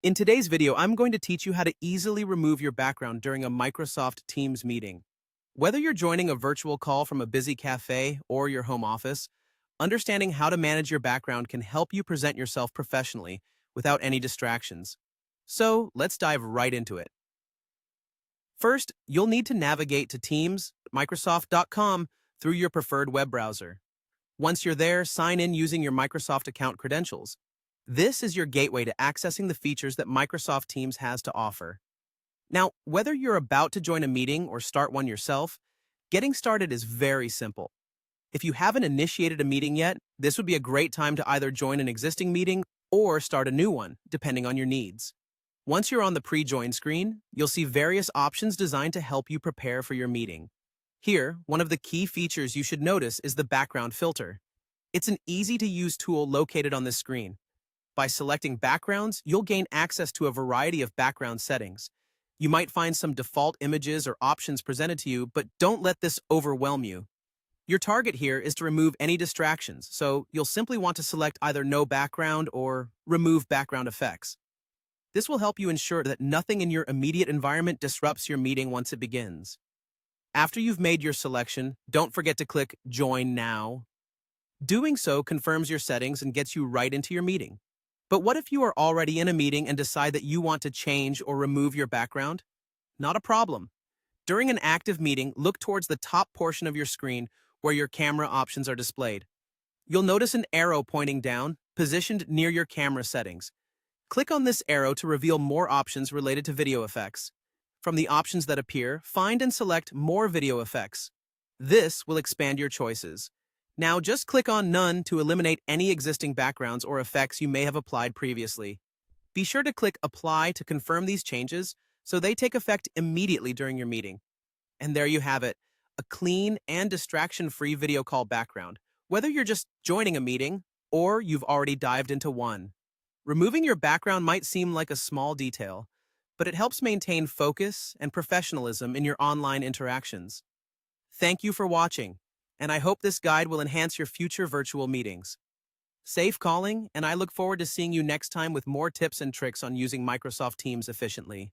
In today's video, I'm going to teach you how to easily remove your background during a Microsoft Teams meeting. Whether you're joining a virtual call from a busy cafe or your home office, understanding how to manage your background can help you present yourself professionally without any distractions. So let's dive right into it. First, you'll need to navigate to Teams.Microsoft.com through your preferred web browser. Once you're there, sign in using your Microsoft account credentials. This is your gateway to accessing the features that Microsoft Teams has to offer. Now, whether you're about to join a meeting or start one yourself, getting started is very simple. If you haven't initiated a meeting yet, this would be a great time to either join an existing meeting or start a new one, depending on your needs. Once you're on the pre-join screen, you'll see various options designed to help you prepare for your meeting. Here, one of the key features you should notice is the background filter. It's an easy-to-use tool located on this screen. By selecting backgrounds, you'll gain access to a variety of background settings. You might find some default images or options presented to you, but don't let this overwhelm you. Your target here is to remove any distractions, so you'll simply want to select either no background or remove background effects. This will help you ensure that nothing in your immediate environment disrupts your meeting once it begins. After you've made your selection, don't forget to click Join Now. Doing so confirms your settings and gets you right into your meeting. But what if you are already in a meeting and decide that you want to change or remove your background? Not a problem. During an active meeting, look towards the top portion of your screen where your camera options are displayed. You'll notice an arrow pointing down, positioned near your camera settings. Click on this arrow to reveal more options related to video effects. From the options that appear, find and select More Video Effects. This will expand your choices. Now just click on None to eliminate any existing backgrounds or effects you may have applied previously. Be sure to click Apply to confirm these changes so they take effect immediately during your meeting. And there you have it, a clean and distraction-free video call background, whether you're just joining a meeting or you've already dived into one. Removing your background might seem like a small detail, but it helps maintain focus and professionalism in your online interactions. Thank you for watching, and I hope this guide will enhance your future virtual meetings. Safe calling, and I look forward to seeing you next time with more tips and tricks on using Microsoft Teams efficiently.